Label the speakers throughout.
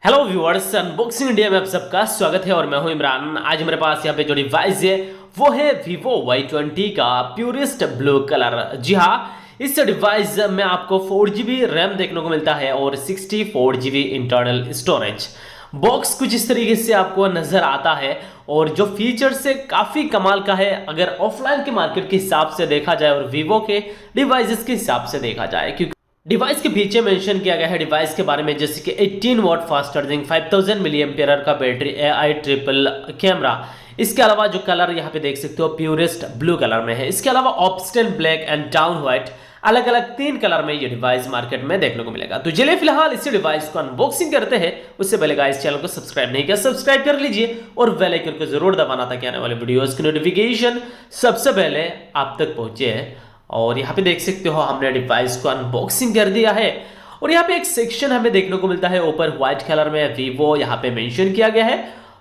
Speaker 1: Hello viewers, unboxing India में आप सबका स्वागत है और मैं हूं इमरान। आज मेरे पास यहाँ पे जो डिवाइस है वो है Vivo Y20 का प्यूरिस्ट ब्लू कलर। जी हाँ, इस डिवाइस में आपको 4GB रैम देखने को मिलता है और 64GB इंटरनल स्टोरेज। बॉक्स कुछ इस तरीके से आपको नजर आता है और जो फीचर से काफी कमाल का है अगर ऑफलाइन के मार्केट के हिसाब से देखा जाए और वीवो के डिवाइसेस के हिसाब से देखा जाए, क्योंकि डिवाइस के पीछे मेंशन किया गया है डिवाइस के बारे में, जैसे कि 18 watt fast charging, 5000 milliampere का बैटरी, AI ट्रिपल कैमरा। इसके अलावा जो कलर यहाँ पे देख सकते हो प्यूरिस्ट ब्लू कलर में है। इसके अलावा ऑप्स्टन ब्लैक एंड टाउन व्हाइट, अलग अलग 3 कलर में ये डिवाइस मार्केट में देखने को मिलेगा। तो चलिए फिलहाल इसी डिवाइस को अनबॉक्सिंग करते हैं। उससे पहले गाइस चैनल को सब्सक्राइब नहीं किया, सब्सक्राइब कर लीजिए और बेल आइकन को जरूर दबाना ताकि आने वाले वीडियोस की नोटिफिकेशन सबसे पहले आप तक पहुंचे। और यहाँ पे देख सकते हो हमने डिवाइस को अनबॉक्सिंग कर दिया है और यहाँ पे एक सेक्शन हमें देखने को मिलता है ऊपर व्हाइट कलर में वीवो यहाँ पे मेंशन किया गया है।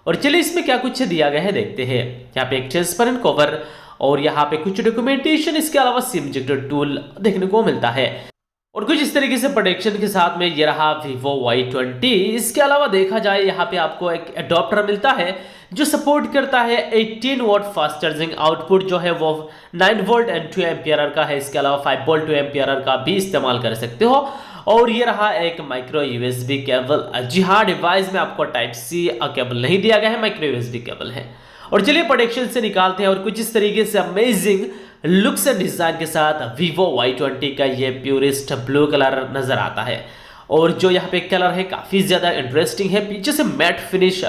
Speaker 1: और चलिए इसमें क्या कुछ दिया गया है देखते हैं। यहाँ पे एक ट्रांसपेरेंट कवर और यहाँ पे कुछ डॉक्यूमेंटेशन, इसके अलावा सिम इंजेक्टर टूल देखने को मिलता है और कुछ इस तरीके से प्रोटेक्शन के साथ में ये रहा Vivo Y20। इसके अलावा देखा जाए यहाँ पे आपको एक अडॉप्टर मिलता है जो सपोर्ट करता है 18 वॉट फास्ट चार्जिंग। आउटपुट जो है वो 9 वोल्ट एंड 2 एम्पियर का है। इसके अलावा 5 वोल्ट 2 एम्पियर का भी इस्तेमाल कर सकते हो। और ये रहा एक माइक्रो यूएसबी केबल। जी हाँ, डिवाइस में आपको टाइप सी केबल नहीं दिया गया है, माइक्रो यूएसबी केबल है। और चलिए प्रोटेक्शन से निकालते हैं और कुछ इस तरीके से अमेजिंग लुक्स एंड डिजाइन के साथ Vivo Y20 का ये प्यूरिस्ट ब्लू कलर नजर आता है। और जो यहाँ पे कलर है काफी ज्यादा इंटरेस्टिंग है, पीछे से मैट फिनिश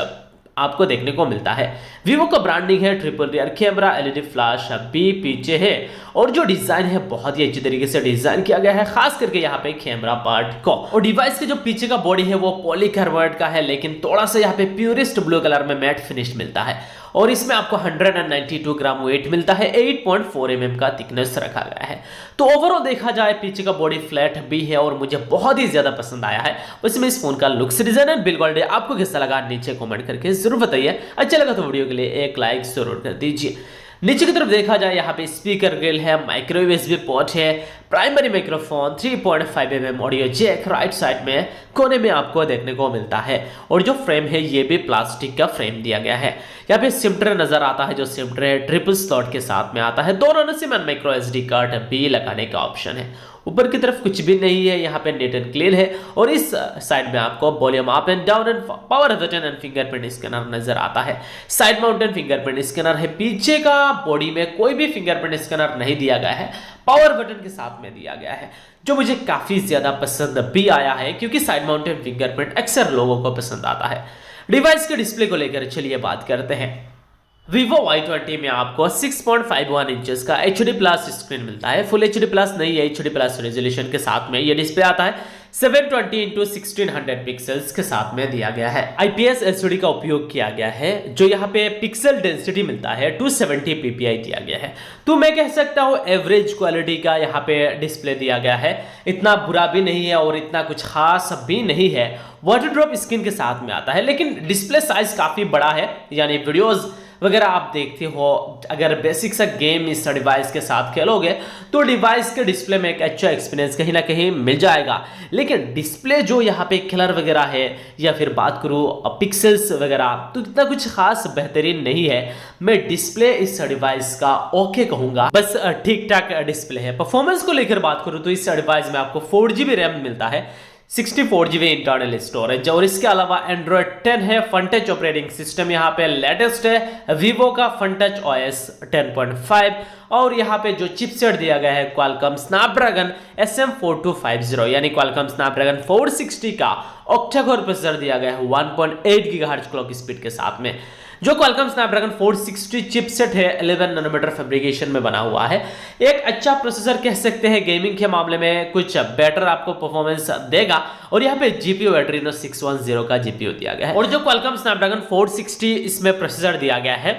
Speaker 1: आपको देखने को मिलता है। Vivo का ब्रांडिंग है, triple rear camera, LED flash भी पीछे है और जो डिजाइन है बहुत ही अच्छी तरीके से डिजाइन किया गया है, खास करके यहाँ पे कैमरा पार्ट को। और डिवाइस के जो पीछे का बॉडी है वो पॉलीकार्बोनेट का है, लेकिन थोड़ा सा यहाँ पे प्यूरिस्ट ब्लू कलर में मैट फिनिश मिलता है। और इसमें आपको 192 ग्राम वेट मिलता है, 8.4 mm का थिकनेस रखा गया है। तो ओवरऑल देखा जाए पीछे का बॉडी फ्लैट भी है और मुझे बहुत ही ज्यादा पसंद आया है। वैसे में इस फोन का looks, design and build quality आपको कैसा लगा नीचे कमेंट करके जरूर बताइए। अच्छा लगा तो वीडियो के लिए एक लाइक जरूर कर दीजिए। नीचे की तरफ देखा जाए यहाँ पे स्पीकर ग्रिल है, माइक्रो यूएसबी पोर्ट है, primary microphone, 3.5 mm audio jack right side में कोने में आपको देखने को मिलता है। और जो फ्रेम है ये भी प्लास्टिक का फ्रेम दिया गया है। यहाँ पे सिम ट्रे नजर आता है, जो सिम ट्रे ट्रिपल स्लॉट के साथ में आता है। दोनों में SIM and micro SD card भी लगाने का ऑप्शन है। ऊपर की तरफ कुछ भी नहीं है, यहाँ पे नीट एंड क्लीन है। और इस साइड में आपको volume up and down and power button and fingerprint scanner नजर आता है। साइड माउंटेड फिंगरप्रिंट स्कैनर है। पीछे का बॉडी में कोई भी फिंगरप्रिंट स्कैनर नहीं दिया गया है, पावर बटन के साथ में दिया गया है, जो मुझे काफी ज्यादा पसंद भी आया है क्योंकि साइड माउंटेड फिंगरप्रिंट अक्सर लोगों को पसंद आता है। डिवाइस के डिस्प्ले को लेकर चलिए बात करते हैं। Vivo Y20 में आपको 6.51 इंचेस का HD प्लस स्क्रीन मिलता है। फुल HD प्लस नहीं है, HD प्लस रेजोल्यूशन के साथ में ये डिस्प्ले आता है। 720x1600 पिक्सल्स के साथ में दिया गया है। IPS LCD का उपयोग किया गया है, जो यहाँ पे पिक्सल डेंसिटी मिलता है 270 ppi दिया गया है। तो मैं कह सकता हूँ एवरेज क्वालिटी का यहाँ पे डिस्प्ले दिया गया है। इतना बुरा भी नहीं है और इतना कुछ खास भी नहीं है। वाटर ड्रॉप स्क्रीन के साथ में आता है, लेकिन डिस्प्ले साइज काफी बड़ा है, यानी वीडियोज वगैरह आप देखते हो अगर बेसिक सा गेम इस डिवाइस के साथ खेलोगे तो डिवाइस के डिस्प्ले में एक अच्छा एक्सपीरियंस कहीं ना कहीं मिल जाएगा। लेकिन डिस्प्ले जो यहाँ पे कलर वगैरह है या फिर बात करूँ पिक्सल्स वगैरह, तो इतना कुछ खास बेहतरीन नहीं है। मैं डिस्प्ले इस डिवाइस का ओके कहूंगा, बस ठीक ठाक डिस्प्ले है। परफॉर्मेंस को लेकर बात करूँ तो इस डिवाइस में आपको 4GB रैम मिलता है, 64GB इंटरनल स्टोरेज और इसके अलावा Android 10 है। फन टच ऑपरेटिंग सिस्टम यहाँ पे लेटेस्ट है, Vivo का फन टच OS 10.5। और यहाँ पे जो चिपसेट दिया गया है Qualcomm Snapdragon SM4250, यानी Qualcomm Snapdragon 460 का ऑक्टा कोर प्रोसेसर दिया गया है 1.8 GHz क्लॉक स्पीड के साथ में। जो Qualcomm Snapdragon 460 चिपसेट है 11 नैनोमीटर फैब्रिकेशन में बना हुआ है। एक अच्छा प्रोसेसर कह सकते हैं, गेमिंग के मामले में कुछ बेटर आपको परफॉर्मेंस देगा। और यहाँ पे GPU Adreno 610 का GPU दिया गया है। और जो Qualcomm Snapdragon 460 इसमें प्रोसेसर दिया गया है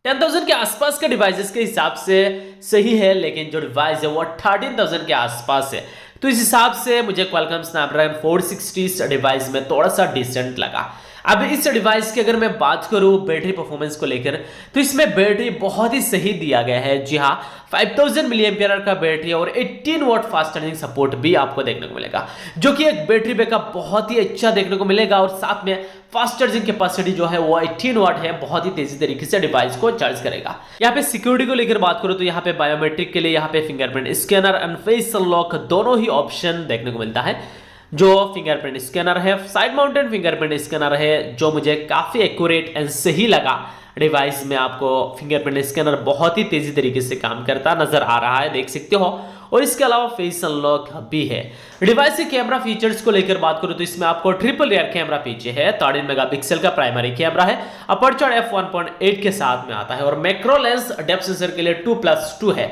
Speaker 1: 10,000 के आसपास के डिवाइसेस के हिसाब से सही है, लेकिन जो डिवाइस है वो 13,000 के आसपास है। तो इस हिसाब से मुझे Qualcomm Snapdragon 460 डिवाइस में थोड़ा सा डिसेंट लगा। अब इस डिवाइस की अगर मैं बात करूं बैटरी परफॉर्मेंस को लेकर, तो इसमें बैटरी बहुत ही सही दिया गया है। जी हाँ, 5000 मिली एम्पियर का बैटरी और 18 वॉट फास्ट चार्जिंग सपोर्ट भी आपको देखने को मिलेगा, जो कि एक बैटरी बैकअप बहुत ही अच्छा देखने को मिलेगा। और साथ में फास्ट चार्जिंग कैपेसिटी जो है वो 18 वाट है, बहुत ही तेजी तरीके से डिवाइस को चार्ज करेगा। यहाँ पे सिक्योरिटी को लेकर बात करूं तो यहाँ पे बायोमेट्रिक के लिए यहाँ पे fingerprint scanner and face unlock दोनों ही ऑप्शन देखने को मिलता है। जो फिंगरप्रिंट स्कैनर है साइड माउंटेड फिंगरप्रिंट स्कैनर है, जो मुझे काफी एक्यूरेट एंड सही लगा। डिवाइस में आपको फिंगरप्रिंट स्कैनर बहुत ही तेजी तरीके से काम करता नजर आ रहा है, देख सकते हो। और इसके अलावा फेस अनलॉक भी है। डिवाइस के कैमरा फीचर्स को लेकर बात करूं तो इसमें आपको ट्रिपल रियर कैमरा पीछे है, 13 मेगापिक्सल का प्राइमरी कैमरा है, अपर्चर f1.8 के साथ में आता है और मैक्रो लेंस डेप्थ सेंसर के लिए 2+2 है,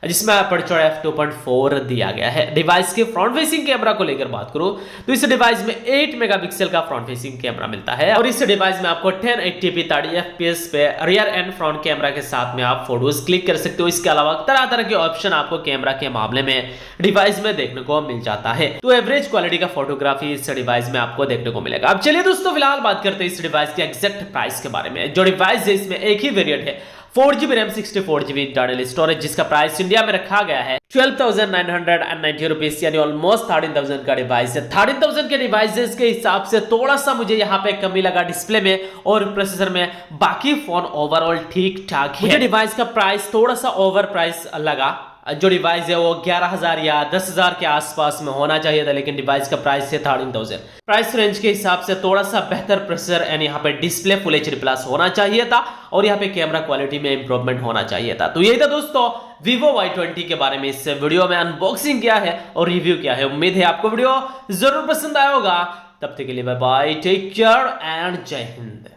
Speaker 1: जिसमें अपर्चर f2.4 दिया गया है। डिवाइस के फ्रंट फेसिंग कैमरा को लेकर बात करूं तो इस डिवाइस में 8 मेगापिक्सल का फ्रंट फेसिंग कैमरा मिलता है और इस डिवाइस में आपको 1080p 30 fps पे रियर एंड फ्रंट कैमरा के साथ में आप फोटोज क्लिक कर सकते हो। इसके अलावा तरह तरह के ऑप्शन आपको कैमरा के मामले में डिवाइस में देखने को मिल जाता है। तो एवरेज क्वालिटी का फोटोग्राफी इस डिवाइस में आपको देखने को मिलेगा। अब चलिए दोस्तों फिलहाल बात करते हैं इस डिवाइस के एग्जैक्ट प्राइस के बारे में। जो डिवाइस है इसमें एक ही वेरिएंट है, 4GB RAM 64GB internal storage, जिसका प्राइस इंडिया में रखा गया है 12,990 रुपीस, यानी ऑलमोस्ट 13,000 का डिवाइस है। 13,000 के डिवाइसेस के हिसाब से थोड़ा सा मुझे यहाँ पे कमी लगा डिस्प्ले में और प्रोसेसर में, बाकी फोन ओवरऑल ठीक ठाक है। मुझे डिवाइस का प्राइस थोड़ा सा ओवर प्राइस लगा। जो डिवाइस है वो 11,000 या 10,000 के आसपास में होना चाहिए था, लेकिन डिवाइस का प्राइस है 13,000। प्राइस रेंज के हिसाब से थोड़ा सा बेहतर प्रोसेसर एंड यहाँ पे डिस्प्ले फुल एचडी प्लस होना चाहिए था और यहाँ पे कैमरा क्वालिटी में इंप्रूवमेंट होना चाहिए था। तो यही था दोस्तों Vivo Y20 के बारे में इस वीडियो में अनबॉक्सिंग किया है और रिव्यू किया है। उम्मीद है आपको वीडियो जरूर पसंद आया होगा। तब तक के लिए bye bye, take care and जय हिंद।